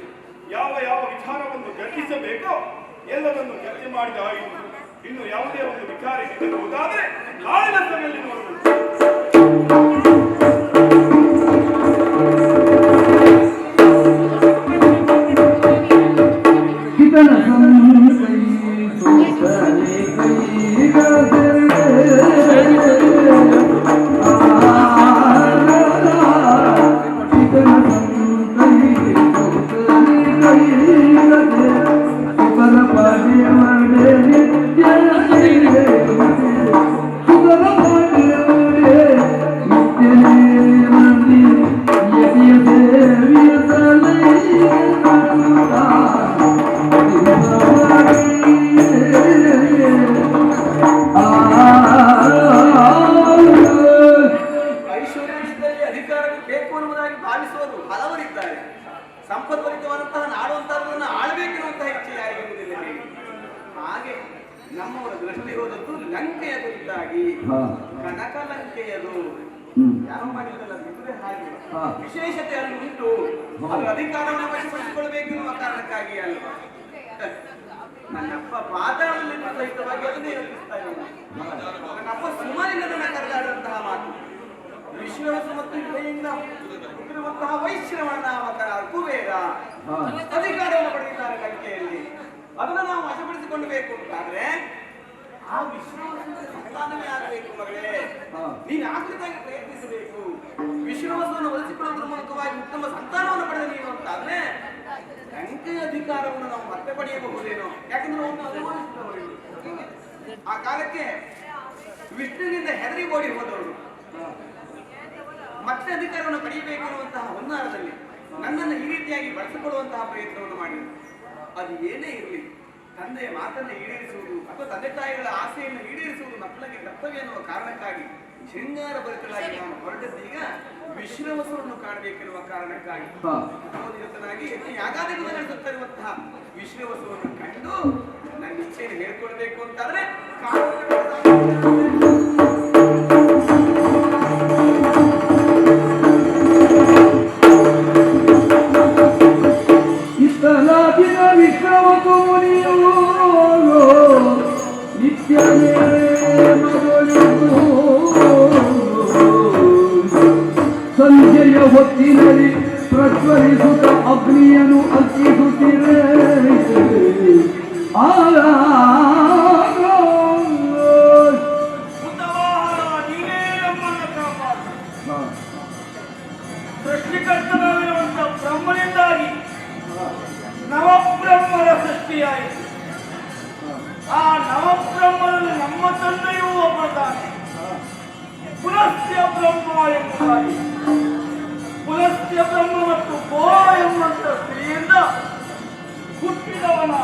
ಯಾವ ಯಾವ ವಿಚಾರವನ್ನು ಚರ್ಚಿಸಬೇಕೋ ಎಲ್ಲದನ್ನು ಚರ್ಚೆ ಮಾಡಿದ ಆಯಿತು. ಇನ್ನು ಯಾವುದೇ ಒಂದು ವಿಚಾರ ಇರುವುದಾದರೆ ನಾಳಿನ ಸಭೆಯಲ್ಲಿ ನೋಡಬಹುದು. ಸಂಪದ್ಭರಿತವಾದಂತಹ ನಾಡುವಂತಹದನ್ನು ಆಳ್ಬೇಕಿರುವಂತಹ ಇಚ್ಛೆ ಯಾರಿಗಿರುವುದಿಲ್ಲ. ಹಾಗೆ ನಮ್ಮವರ ದೃಷ್ಟಿ ಹೋದದ್ದು ಲಂಕೆಯ ಕುರಿತಾಗಿ. ಕನಕ ಲಂಕೆಯದು ಯಾರು ಮಾಡಿದ್ದಲ್ಲ, ಹಾಗೆ ವಿಶೇಷತೆ ಅಲ್ಲಿ ಉಂಟು. ಅದು ಅಧಿಕಾರವನ್ನು ವಶಪಡಿಸಿಕೊಳ್ಬೇಕೆನ್ನುವ ಕಾರಣಕ್ಕಾಗಿ ಅಲ್ವಾ. ನನ್ನಪ್ಪ ಪಾತಾಳದಲ್ಲಿ ಸಹಿತವಾಗಿ ಅದನ್ನೇ ಯೋಚಿಸ್ತಾ ಇದ್ದಾನೆ. ನನ್ನಪ್ಪ ಸುಮಾರಿನ ಕರೆದಾಡುವಂತಹ ಮಾತು, ವಿಶ್ವಾಸ ಮತ್ತು ಇದೆಯಿಂದ ಹುಟ್ಟಿರುವಂತಹ ವೈಶ್ರವಣ ನಾಮಕ ಕುಬೇರ ಅಧಿಕಾರವನ್ನು ಪಡೆದಿದ್ದಾರೆ ಲಂಕೆಯಲ್ಲಿ. ಅದನ್ನು ನಾವು ವಶಪಡಿಸಿಕೊಳ್ಳಬೇಕು ಅಂತಾದ್ರೆ ಆ ವಿಶ್ವಾಸದ ಸಂತಾನವೇ ಆಗಬೇಕು ಮಗಳೇ. ನೀನು ಆಕೃತಾಗಿ ಪ್ರಯತ್ನಿಸಬೇಕು. ವಿಶ್ವಾಸವನ್ನು ಒಲಿಸಿಕೊಳ್ಳುವುದರ ಮೂಲಕವಾಗಿ ಉತ್ತಮ ಸಂತಾನವನ್ನು ಪಡೆದ ನೀನು ಅಂತಾದ್ರೆ ಲಂಕೆಯ ಅಧಿಕಾರವನ್ನು ನಾವು ಮತ್ತೆ ಪಡೆಯಬಹುದೇನೋ. ಯಾಕಂದ್ರೆ ಅವನು ಅನುಭವಿಸಿದವರು. ಆ ಕಾಲಕ್ಕೆ ವಿಷ್ಣುವಿನಿಂದ ಹೆದರಿ ಓಡಿ ಹೋದವರು ಮತ್ತೆ ಅಧಿಕಾರವನ್ನು ಪಡೆಯಬೇಕೆನ್ನುವಂತಹ ಹುನ್ನಾರದಲ್ಲಿ ನನ್ನನ್ನು ಈ ರೀತಿಯಾಗಿ ಬಳಸಿಕೊಳ್ಳುವಂತಹ ಪ್ರಯತ್ನವನ್ನು ಮಾಡಿದರು. ಅದು ಏನೇ ಇರಲಿ, ತಂದೆಯ ಮಾತನ್ನು ಈಡೇರಿಸುವುದು ಅಥವಾ ತಂದೆ ತಾಯಿಗಳ ಆಸೆಯನ್ನು ಈಡೇರಿಸುವುದು ಮಕ್ಕಳಿಗೆ ಕರ್ತವ್ಯ ಎನ್ನುವ ಕಾರಣಕ್ಕಾಗಿ ಶೃಂಗಾರ ಭರಿತರಾಗಿ ನಾನು ಹೊರಟದ್ದೀಗ ವಿಶ್ರವಸವನ್ನು ಕಾಣಬೇಕೆನ್ನುವ ಕಾರಣಕ್ಕಾಗಿ ಸಹೋದರನಾಗಿ ಯಾಗಾದಿಗಳು ನಡೆಸುತ್ತಿರುವಂತಹ ವಿಶ್ರವಸವನ್ನು ಕಂಡು ನನ್ನ ಇಚ್ಛೆಯನ್ನು ಹೇಳ್ಕೊಳ್ಬೇಕು ಅಂತಾದ್ರೆ ಸಂಜೆಯ ಹೊತ್ತಿನಲ್ಲಿ ಪ್ರಜ್ವಲಿಸುತ್ತ ಅಗ್ನಿಯನ್ನು ಅರ್ಪಿಸುತ್ತಿರೇ. ಸೃಷ್ಟಿಕರ್ತನಾಗಿರುವಂತಹ ಬ್ರಹ್ಮನಿಂದಾಗಿ ನವಬ್ರಹ್ಮರ ಸೃಷ್ಟಿಯಾಯಿತು. ಆ ನವಬ್ರಹ್ಮನಲ್ಲಿ ನಮ್ಮ ತಂದೆಯೂ ಒಬ್ಬತಾನೆ. ಪುಲಸ್ತ್ಯ ಬ್ರಹ್ಮ ಎಂಬುದಾಗಿ ಪುಲಸ್ತ್ಯ ಬ್ರಹ್ಮ ಮತ್ತು ಗೋ ಎಂಬಂತ ಸ್ತ್ರೀಯಿಂದ ಹುಟ್ಟಿದವನ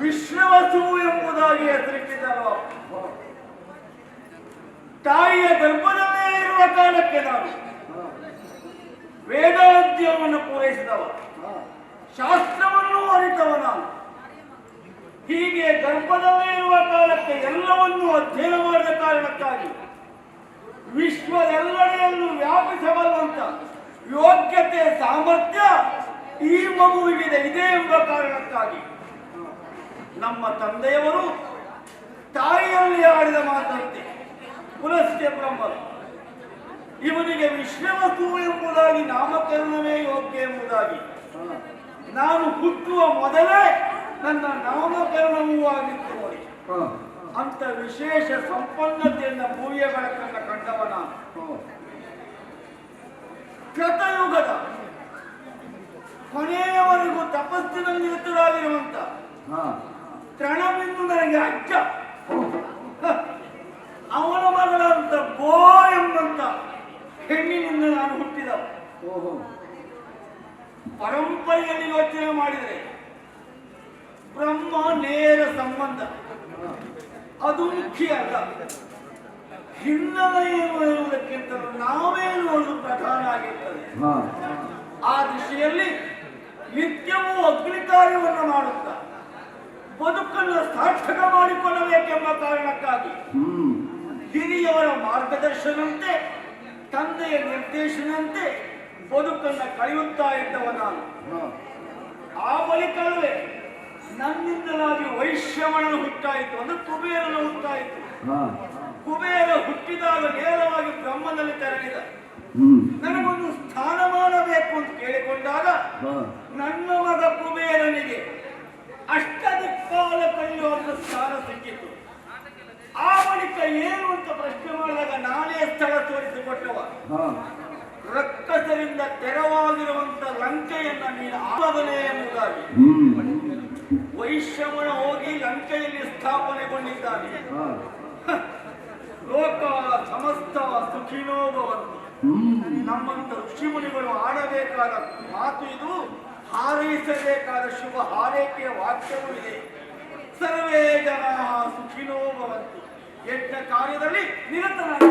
ವಿಶ್ವವಸು ಎಂಬುದಾಗಿ ಹೆಸರಿಟ್ಟಿದ್ದವ. ತಾಯಿಯ ಗರ್ಭದಲ್ಲೇ ಇರುವ ಕಾಲಕ್ಕೆ ನಾನು ವೇದಾಧ್ಯಯನವನ್ನು ಪೂರೈಸಿದವ, ಶಾಸ್ತ್ರವನ್ನು ಅರಿತವ ನಾನು. ಹೀಗೆ ಗರ್ಭದಲ್ಲೇ ಇರುವ ಕಾಲಕ್ಕೆ ಎಲ್ಲವನ್ನೂ ಅಧ್ಯಯನ ಮಾಡಿದ ಕಾರಣಕ್ಕಾಗಿ ವಿಶ್ವದೆಲ್ಲಡೆಯನ್ನು ವ್ಯಾಪಿಸಬಲ್ಲಂತ ಯೋಗ್ಯತೆ ಸಾಮರ್ಥ್ಯ ಈ ಮಗುವಿಗಿದೆ ಇದೆ ಎಂಬ ಕಾರಣಕ್ಕಾಗಿ ನಮ್ಮ ತಂದೆಯವರು ತಾಯಿಯಲ್ಲಿ ಆಡಿದ ಮಾತಂತೆ ಪುಲಸ್ತ್ಯ ಬ್ರಹ್ಮರು ಇವನಿಗೆ ವಿಶ್ವವಸು ಎಂಬುದಾಗಿ ನಾಮಕರಣವೇ ಯೋಗ್ಯ ಎಂಬುದಾಗಿ ನಾನು ಹುಟ್ಟುವ ಮೊದಲೇ ನನ್ನ ನಾಮಕರಣವೂ ಆಗಿತ್ತು ನೋಡಿ. ಹಾ. ಅಂತ ವಿಶೇಷ ಸಂಪನ್ನತೆಯಿಂದ ಭೂಮಿಯ ಬೆಳಕನ್ನ ಕಂಡವನ ಕೃತಯುಗದ ಕೊನೆಯವರೆಗೂ ತಪಸ್ಸಿನಲ್ಲಿ ನಿರತರಾಗಿರುವಂತ ಹಾ. ತೃಣಬಿಂದು ನನಗೆ ಅಜ್ಜ. ಅವನ ಮಗಳಂತ ಗೋ ಎಂಬಂತ ಹೆಣ್ಣಿನಿಂದ ನಾನು ಹುಟ್ಟಿದವ. ಓಹೋ. ಪರಂಪರೆಯಲ್ಲಿ ಯೋಚನೆ ಮಾಡಿದರೆ ಬ್ರಹ್ಮ ನೇರ ಸಂಬಂಧ, ಅದು ಮುಖ್ಯ ಅಲ್ಲ. ಹಿನ್ನೆಲೆ ಏನು ಎನ್ನುವುದಕ್ಕಿಂತಲೂ ನಾವೇ ನೋಡುವುದು ಪ್ರಧಾನ ಆಗಿರ್ತದೆ. ಹಾ. ಆ ದಿಶೆಯಲ್ಲಿ ನಿತ್ಯವೂ ಅಗ್ನಿ ಕಾರ್ಯವನ್ನು ಮಾಡುತ್ತಾ ಬದುಕನ್ನು ಸಾರ್ಥಕ ಮಾಡಿಕೊಳ್ಳಬೇಕೆಂಬ ಕಾರಣಕ್ಕಾಗಿ ಹ್ಮ್. ಹಿರಿಯವರ ಮಾರ್ಗದರ್ಶನಂತೆ ತಂದೆಯ ನಿರ್ದೇಶನಂತೆ ಬದುಕನ್ನು ಕಳೆಯುತ್ತಾ ಇದ್ದವ ನಾನು. ಹಾ. ಆ ಬಳಿಕವೇ ನನ್ನಿಂದಲಾಗಿ ವೈಶ್ರವಣನು ಹುಟ್ಟಾಯಿತು, ಅಂದ್ರೆ ಕುಬೇರನ ಹುಟ್ಟಾಯಿತು. ಹಾ. ಕುಬೇರ ಹುಟ್ಟಿದಾಗ ನೇರವಾಗಿ ಬ್ರಹ್ಮನಲ್ಲಿ ತೆರಳಿದ. ಹ್ಮ್. ನನಗೊಂದು ಸ್ಥಾನಮಾನ ಬೇಕು ಅಂತ ಕೇಳಿಕೊಂಡಾಗ ಹಾ. ನನ್ನ ಮಗ ಕುಬೇರನಿಗೆ ಅಷ್ಟದಿಕ್ಪಾಲಕರಲ್ಲಿ ಒಂದು ಸ್ಥಾನ ಸಿಕ್ಕಿತು. ಆ ಬಳಿಕ ಏನು ಅಂತ ಪ್ರಶ್ನೆ ಮಾಡಿದಾಗ ನಾನೇ ಸ್ಥಳ ತೋರಿಸಿಕೊಟ್ಟವ. ಹಾ. ರಕ್ಕಸರಿಂದ ತೆರವಾಗಿರುವಂತ ಲಂಕೆಯನ್ನ ನೀನು ಆಮದನೆ ಎಂಬುದಾಗಿ ಹ್ಮ್. ವೈಶ್ರವಣ ಹೋಗಿ ಲಂಕೆಯಲ್ಲಿ ಸ್ಥಾಪನೆಗೊಂಡಿದ್ದಾನೆ. ಹಾ. ಲೋಕ ಸಮಸ್ತ ಸುಖಿನೋ ಭವಂತು. ಹ್ಮ್. ನಮ್ಮಂತ ಋಷಿಮುನಿಗಳು ಆಡಬೇಕಾದ ಮಾತು ಇದು, ಹಾರೈಸಬೇಕಾದ ಶುಭ ಹಾರೈಕೆಯ ವಾಕ್ಯವೂ ಇದೆ. ಸರ್ವೇ ಜನ ಸುಖಿನೋ ಭವಂತು. ಯಜ್ಞ ಕಾರ್ಯದಲ್ಲಿ ನಿರತನಾಗಿ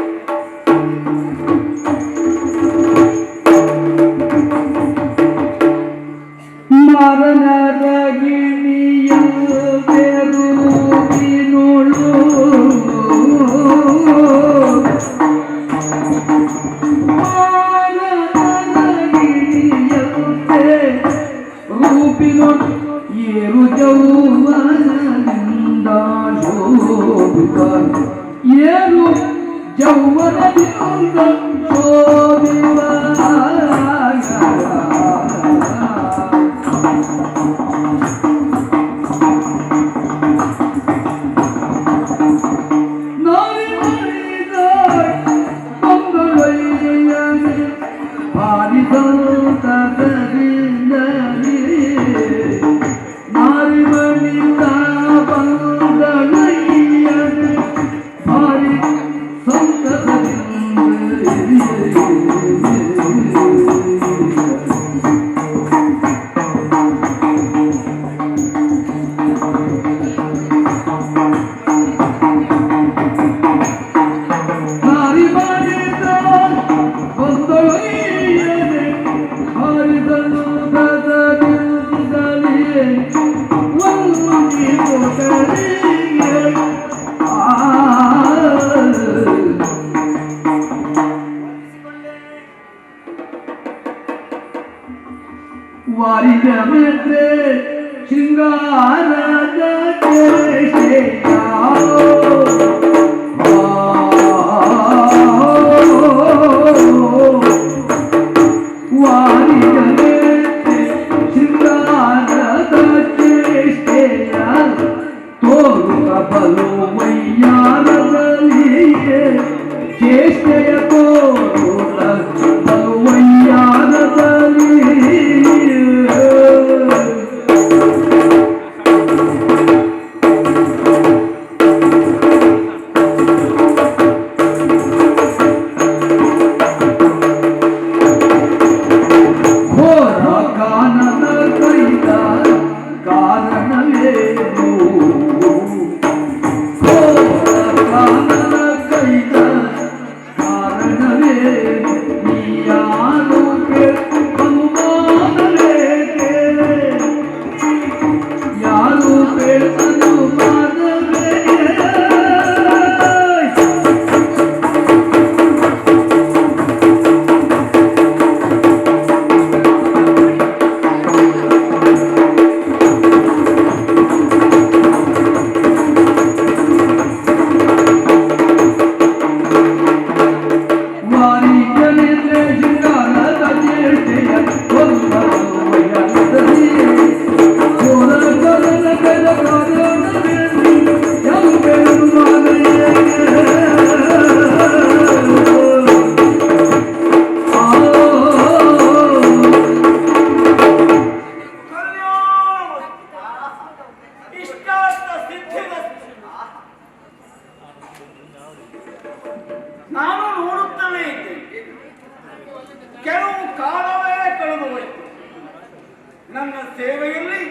ನನ್ನ ಸೇವೆಯಲ್ಲಿ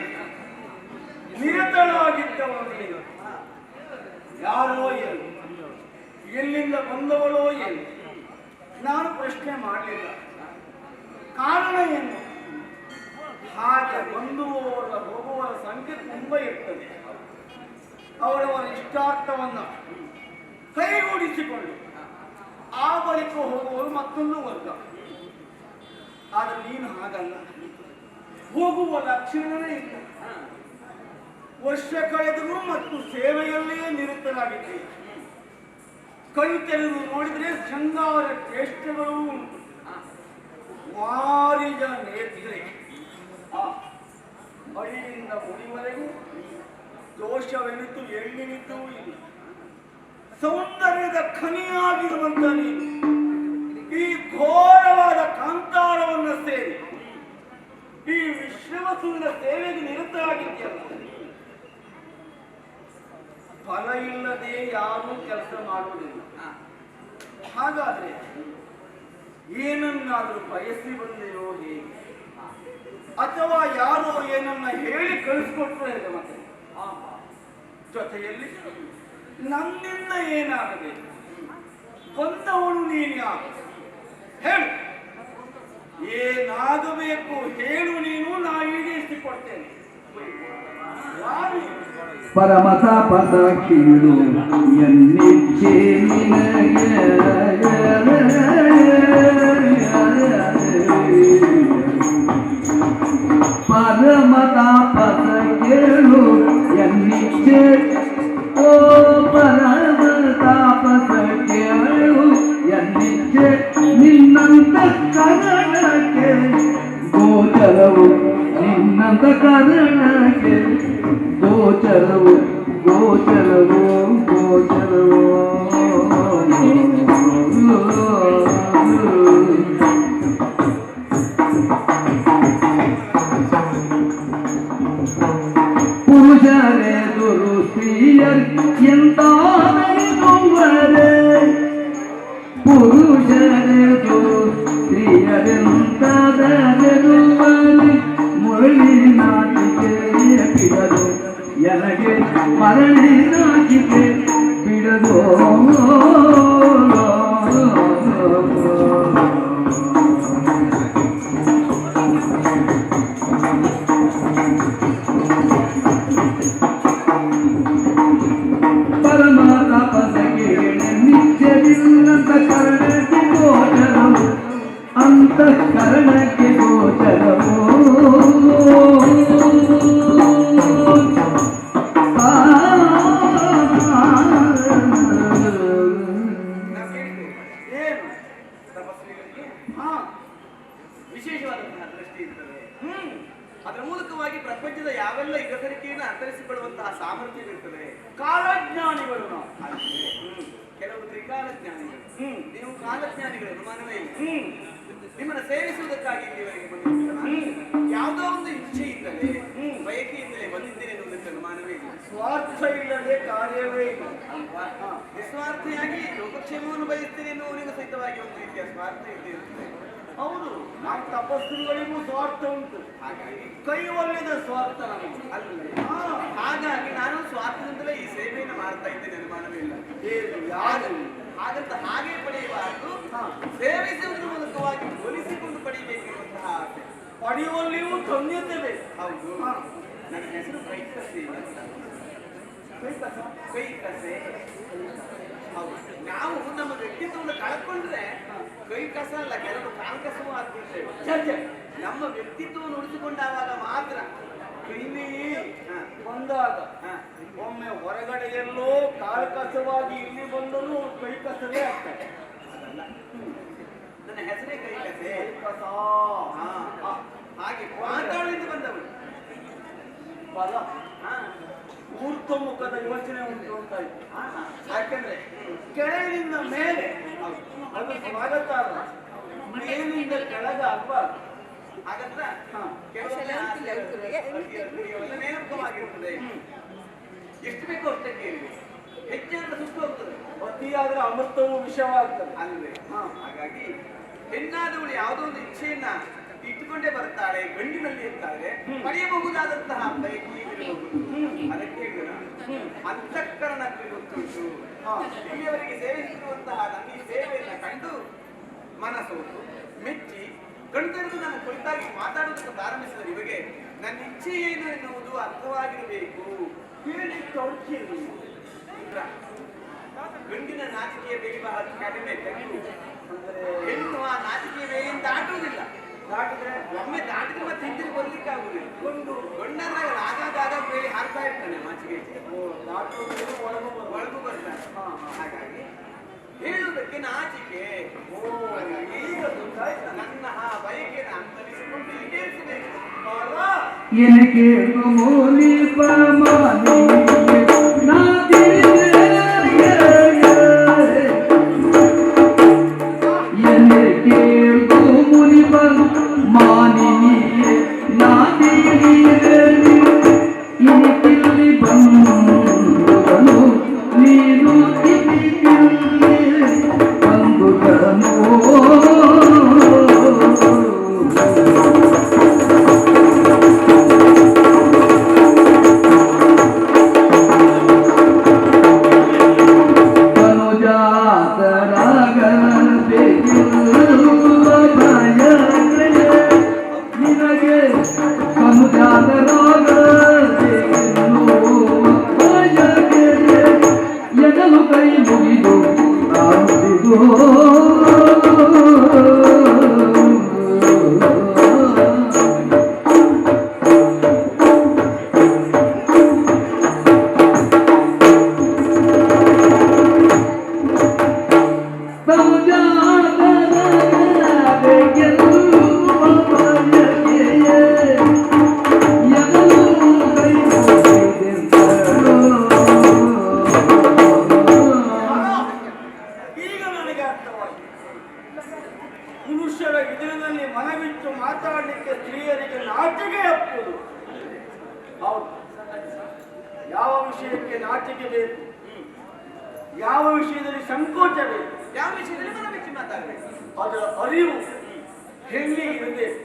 ನಿರತಳಾಗಿದ್ದವಳು ನೀನು. ಯಾರೋ ಏನು, ಎಲ್ಲಿಂದ ಬಂದವಳೋ ಏನು, ನಾನು ಪ್ರಶ್ನೆ ಮಾಡಲಿಲ್ಲ. ಕಾರಣ ಏನು? ಹಾಗೆ ಬಂದುವವರ ಹೋಗುವವರ ಸಂಖ್ಯೆ ತುಂಬ ಇರ್ತದೆ. ಅವರವರ ಇಷ್ಟಾರ್ಥವನ್ನು ಕೈಗೂಡಿಸಿಕೊಂಡು ಆ ಬಳಿಕ ಹೋಗುವವರು ಮತ್ತೊಂದು ವರ್ಗ. ಆದರೆ ನೀನು ಹಾಗಲ್ಲ, ಹೋಗುವ ಲಕ್ಷಣವೇ ಇಲ್ಲ. ವರ್ಷ ಕಳೆದರೂ ಮತ್ತು ಸೇವೆಯಲ್ಲೇ ನಿರತರಾಗಿದ್ದೀರಿ. ಕೈ ತೆರೆದು ನೋಡಿದರೆ ಶೃಂಗಾರ ಚೇಷ್ಟೆಗಳೂ ಉಂಟು. ವಾರಿಜ ನೇತ್ರೆ ಅಡಿಯಿಂದ ಮುಡಿವರೆಗೂ ದೋಷವೆನಿತು ಎಳ್ಳಿನಿದ್ದೂ ಇಲ್ಲ. ಸೌಂದರ್ಯದ ಖನಿಯಾಗಿರುವಂತ ನೀನು ಈ ಘೋರವಾದ ಕಾಂತಾರವನ್ನು ಸೇರಿ ಈ ವಿಶ್ವವಸುವಿನ ಸೇವೆಗೆ ನಿರತರಾಗಿದೆಯಲ್ಲ. ಫಲ ಇಲ್ಲದೆ ಯಾರೂ ಕೆಲಸ ಮಾಡುವುದಿಲ್ಲ. ಹಾಗಾದ್ರೆ ಏನನ್ನಾದರೂ ಬಯಸಿ ಬಂದೆಯೋ ಹೇಗೆ? ಅಥವಾ ಯಾರೋ ಏನನ್ನ ಹೇಳಿ ಕಳಿಸ್ಕೊಟ್ರು ಹೇಗೆ? ಮತ್ತೆ ಜೊತೆಯಲ್ಲಿ ನನ್ನಿಂದ ಏನಾಗದೆ ಬಂದವಳು ನೀನು ಯಾರು? ಹೇಳು, ಏನಾಗಬೇಕು ಹೇಳು, ನೀನು ನಾ ಈಡೇರಿಸಿಕೊಡ್ತೇನೆ. ಯಾರು? ಪರಮತಾಪದ ಕೀಳು ಎನ್ನಿಚ್ಛೆ ನಿನಗೆ ಪರಮತಾಪದ ಕೇಳು ಎನ್ನಿಚ್ಛೆ. ಓ ಪರಮತಾಪದ ಕೇಳು ಎನ್ನಿಚ್ಛೆ. ನಿನ್ನಂತ ಕರಣಕ್ಕೆ ಗೋಚರವು, ನಿನ್ನಂತ ಕರಣಕ್ಕೆ ಗೋಚರವು, ಗೋಚರವು, ಗೋಚರವು. ಪುರುಷರೇ ದುರು ಸ್ತ್ರೀಯರ್ ಎಂತಾದರಿರುವರೆ, ಪುರುಷರೇ ದುರು ಸ್ತ್ರೀಯರೆಂತಾದರಿರುವರೆ. ಮುರಳಿ ನಾಚಿಕೆ ಬಿಡದು ಎನಗೆ, ಮರಳಿ ನಾಚಿಕೆ ಬಿಡದು. ಪರಮತಾಪದ ಕೇಳಿ ನಿತ್ಯವಿಲ್ಲಂತ ಕರ್ಣಕ್ಕೆ ಗೋಚರವು, ಅಂತಃಕರಣಕ್ಕೆ ಗೋಚರವು. ಏನು ತಪಸ್ವಿಗಳಿಗೆ ವಿಶೇಷವಾದಂತಹ ದೃಷ್ಟಿ ಇರ್ತದೆ. ಅದರ ಮೂಲಕವಾಗಿ ಪ್ರಪಂಚದ ಯಾವೆಲ್ಲ ಹೆಸರಿಕೆಯನ್ನು ಅರ್ಥರಿಸಿಕೊಳ್ಳುವಂತಹ ಸಾಮರ್ಥ್ಯವಿರುತ್ತದೆ. ಕಾಲಜ್ಞಾನಿಗಳು ನಾವು. ಕೆಲವರು ತ್ರಿಕಾಲಜ್ಞಾನಿಗಳು, ನೀವು ಕಾಲಜ್ಞಾನಿಗಳು, ಅನುಮಾನವೇ ಇಲ್ಲ. ನಿಮ್ಮನ್ನು ಸೇವಿಸುವುದಕ್ಕಾಗಿ ಇಲ್ಲಿವರೆಗೆ ಬಂದಿದ್ದೀರ. ಯಾವುದೋ ಒಂದು ಇಚ್ಛೆ ಇದ್ದರೆ, ಬಯಕೆಯಿಂದಲೇ ಬಂದಿದ್ದೇನೆ ಎನ್ನುವುದಕ್ಕೆ ಅನುಮಾನವೇ ಇಲ್ಲ. ಸ್ವಾರ್ಥ ಇಲ್ಲದೆ ಕಾರ್ಯವೇ ಇಲ್ಲ. ನಿಸ್ವಾರ್ಥಿಯಾಗಿ ಲೋಕಕ್ಷೇಮವನ್ನು ಬಯಸ್ತೇನೆ ಎನ್ನುವವನಿಗೂ ಸಹಿತವಾಗಿ ಒಂದು ರೀತಿಯ ಸ್ವಾರ್ಥ ಇದ್ದಿರುತ್ತದೆ. ಹೌದು, ನಾವು ತಪಸ್ಸುಗಳಿಗೂ ಸ್ವಾರ್ಥ ಉಂಟು. ಹಾಗಾಗಿ ಕೈ ಒಳ್ಳೆದ ಸ್ವಾರ್ಥ ನಮಗೆ ಅಲ್ಲದೆ, ಹಾಗಾಗಿ ನಾನು ಸ್ವಾರ್ಥದಿಂದಲೇ ಈ ಸೇವೆಯನ್ನು ಮಾಡ್ತಾ ಇದ್ದೇನೆ, ಅನುಮಾನವೇ ಇಲ್ಲ. ಯಾರು ಹಾಗಂತ ಹಾಗೆ ಪಡೆಯಬಾರದು, ಸೇವಿಸುವುದರ ಮೂಲಕವಾಗಿ ಹೋಲಿಸಿಕೊಂಡು ಪಡೆಯಬೇಕಿರುವಂತಹ ಆಸೆ. ಪಡೆಯುವಲ್ಲಿಯೂ ಧನ್ಯತೆ ಬೇಕು. ಹೌದು, ನನ್ನ ಹೆಸರು ಕೈಕಸೆ. ಕೈಕಸೆ. ಹೌದು, ನಾವು ನಮ್ಮ ವ್ಯಕ್ತಿತ್ವವನ್ನು ಕಳ್ಕೊಂಡ್ರೆ ಕೈ ಕಸ ಅಲ್ಲ, ಕೆಲವು ಕಾಲ್ಕಸವೂ ಆಗ್ಬಿಡ್ತೇವೆ. ನಮ್ಮ ವ್ಯಕ್ತಿತ್ವವನ್ನು ಉಳಿಸಿಕೊಂಡಾಗ ಮಾತ್ರ ಇಲ್ಲಿ ಬಂದಾಗ ಒಮ್ಮೆ ಹೊರಗಡೆ ಎಲ್ಲೋ ಕಾಲ್ಕಸವಾಗಿ ಇಲ್ಲಿ ಬಂದರೂ ಕೈ ಕಸವೇ ಆಗ್ತದೆ. ಅದಲ್ಲ, ನನ್ನ ಹೆಸರೇ ಕೈಕಸೆ. ಕಸ ಹಾಗೆ ಮಾತಾಡಿದ್ದು ಬಂದವಳು ಬಲ ಊರ್ಧ್ವ ಮುಖದ ಯೋಚನೆ ಉಂಟು ಅಂತ ಇತ್ತು. ಯಾಕೆಂದ್ರೆ ಕೆಳಗಿನಿಂದ ಮೇಲೆ ಅದು ಸ್ವಾಗತ ಅಲ್ಲ, ಮೇಲಿಂದ ಕೆಳಗೆ ಆಗ್ಬಾರ್ದು. ಹಾಗಂತ ನೇಮಕವಾಗಿರುತ್ತದೆ. ಎಷ್ಟು ಬೇಕೋ ಅಷ್ಟಕ್ಕೆ ಇರಲಿ, ಹೆಚ್ಚಾದ್ರೆ ಸುಟ್ಟು ಹೋಗ್ತದೆ. ಅತಿಯಾದ್ರೆ ಅಮೃತವು ವಿಷವಾಗ್ತದೆ ಅಲ್ವೇ? ಹಾಗಾಗಿ ಹೆಣ್ಣಾದವಳು ಯಾವುದೋ ಒಂದು ಇಚ್ಛೆಯನ್ನ ಇಟ್ಟುಕೊಂಡೇ ಬರ್ತಾಳೆ, ಗಂಡಿನಲ್ಲಿ ಇರ್ತಾಳೆ, ಪಡೆಯಬಹುದಾದಂತಹ ಬಯಕೆ ಇರಬಹುದು. ಅದಕ್ಕೆ ಅಂತಃಕರಣಕ್ಕೆ ಗೊತ್ತುಂಟು. ಇಲ್ಲಿಯವರೆಗೆ ಸೇವಿಸಿರುವಂತಹ ನನ್ನ ಈ ಸೇವೆಯನ್ನ ಕಂಡು ಮನಸ್ಸೋತು ಮೆಚ್ಚಿ ಕಣ್ತೆರೆದು ನನ್ನ ಕುರಿತಾಗಿ ಮಾತಾಡುವುದಕ್ಕೆ ಪ್ರಾರಂಭಿಸಿದ ಇವರಿಗೆ ನನ್ನ ಇಚ್ಛೆ ಏನು ಎನ್ನುವುದು ಅರ್ಥವಾಗಿರಬೇಕು. ಹೇಳಿ ತೋರಿಸಿ ಗಂಡಿನ ನಾಚಿಕೆಯ ಬೇಗ ಬಹಳ ಕಡಿಮೆ. ಹೆಣ್ಣು ಆ ನಾಚಿಕೆಯ ಬೇಗ ದಾಟುವುದಿಲ್ಲ. ದಾಟಿದ್ರೆ ಒಮ್ಮೆ ದಾಟಿದ್ರೆ ಮತ್ತೆ ಹಿಂದಿರು ಬರ್ಲಿಕ್ಕೆ ಆಗುದಿಲ್ಲ. ಗಂಡನ ಆಗಾಗ ಬೇರೆ ಹಾಕ್ತಾ ಇರ್ತಾನೆ ನಾಚಿಕೆ. ಒಳಗೂ ಬರ್ತಾನೆ. ಹಾಗಾಗಿ ಹೇಳುವುದಕ್ಕೆ ನಾಚಿಕೆ. ಹಾಗಾಗಿ ನನ್ನ ಬಯಕೆಯನ್ನು ಅಂತರಿಸಿಕೊಂಡು ಈಡೇರಿಸಬೇಕು. எனக்கு மூலி பமானி நாதி எனக்கு மூலி பமானி நாதி இன்னிக்கிಲ್ಲಿ ಬಂದುದನು ನೀನು ಇನ್ನಿಕ್ಕಿಲ್ಲಿ ಬಂದುದನು ಪುರುಷರ ಎದುರಿನಲ್ಲಿ ಮನವಿಟ್ಟು ಮಾತಾಡಲಿಕ್ಕೆ ಸ್ತ್ರೀಯರಿಗೆ ನಾಚಿಕೆ ಹಪ್ಪುದು. ಹೌದು, ಯಾವ ವಿಷಯಕ್ಕೆ ನಾಚಿಕೆ ಬೇಕು, ಯಾವ ವಿಷಯದಲ್ಲಿ ಸಂಕೋಚ ಬೇಕು, ಯಾವ ವಿಷಯದಲ್ಲಿ ಮನವಿಟ್ಟು ಮಾತಾಡಬೇಕು, ಅದರ ಅರಿವು ಹೆಣ್ಣಿಗೆ ಇರಬೇಕು.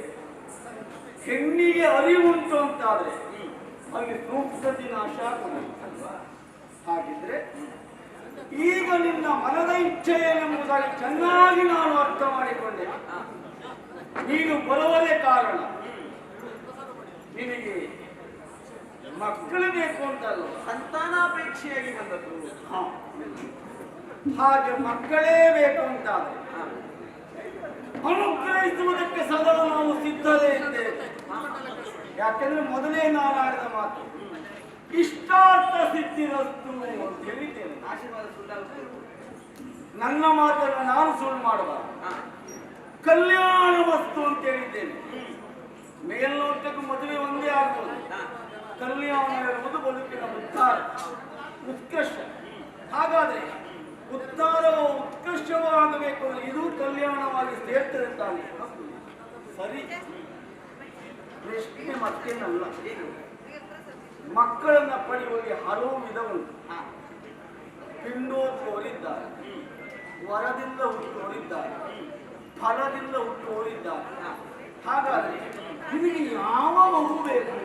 ಹೆಣ್ಣಿಗೆ ಅರಿವುಂಟು ಅಂತಾದ್ರೆ ಅಲ್ಲಿ ಸೂಕ್ಷ್ಮತೆ ನಾಶ ಅಲ್ವಾ? ಹಾಗಿದ್ರೆ ಈಗ ನಿನ್ನ ಮನದ ಇಚ್ಛೆ ಏನೆಂಬುದಾಗಿ ಚೆನ್ನಾಗಿ ನಾನು ಅರ್ಥ ಮಾಡಿಕೊಂಡೆ. ನೀನು ಬರುವುದೇ ಕಾರಣ. ನಿನಗೆ ಮಕ್ಕಳು ಬೇಕು ಅಂತಲ್ಲ, ಸಂತಾನಾಪೇಕ್ಷೆಯಾಗಿ ಬಂದದ್ದು. ಹಾಗೆ ಮಕ್ಕಳೇ ಬೇಕು ಅಂತಾದ್ರೆ ಅನುಗ್ರಹಿಸುವುದಕ್ಕೆ ಸದಾ ನಾವು ಸಿದ್ಧತೆ ಇದ್ದೇವೆ. ಯಾಕೆಂದ್ರೆ ಮೊದಲೇ ನಾನು ಆಡಿದ ಮಾತು ಇಷ್ಟಾರ್ಥ ಸಿದ್ಧಿರಸ್ತು ಅಂತ ಹೇಳಿದ್ದೇನೆ. ಆಶೀರ್ವಾದ ಸುಳ್ಳಾಗುತ್ತದೆ. ನನ್ನ ಮಾತನ್ನು ನಾನು ಸುಳ್ಳು ಮಾಡಬಾರದು. ಕಲ್ಯಾಣ ವಸ್ತು ಅಂತ ಹೇಳಿದ್ದೇನೆ. ಮೇಲ್ನೋಟಕ್ಕೂ ಮದುವೆ ಒಂದೇ ಆಗ್ಬೋದು. ಕಲ್ಯಾಣ ಎನ್ನುವುದು ಬದುಕಿನ ಉದ್ಧಾರ, ಉತ್ಕರ್ಷ. ಹಾಗಾದ್ರೆ ಉದ್ಧಾರವು ಉತ್ಕರ್ಷವಾಗಬೇಕು ಅಂದ್ರೆ ಇದು ಕಲ್ಯಾಣವಾಗಿ ಸೇರ್ತದೆ ತಾನೆ. ಸರಿ, ಪ್ರಶ್ನೆ ಮತ್ತೇನಲ್ಲ. ಮಕ್ಕಳನ್ನ ಪಡೆಯುವಲ್ಲಿ ಹಲವು ವಿಧ ಉಂಟು. ಪಿಂಡೋದ್ಭವರಿದ್ದಾರೆ, ವರದಿಂದ ಹುಟ್ಟುವರಿದ್ದಾರೆ, ಫಲದಿಂದ ಹುಟ್ಟುವರಿದ್ದಾರೆ. ಹಾಗಾದ್ರೆ ನಿಮಗೆ ಯಾವ ಮಗು ಬೇಕು?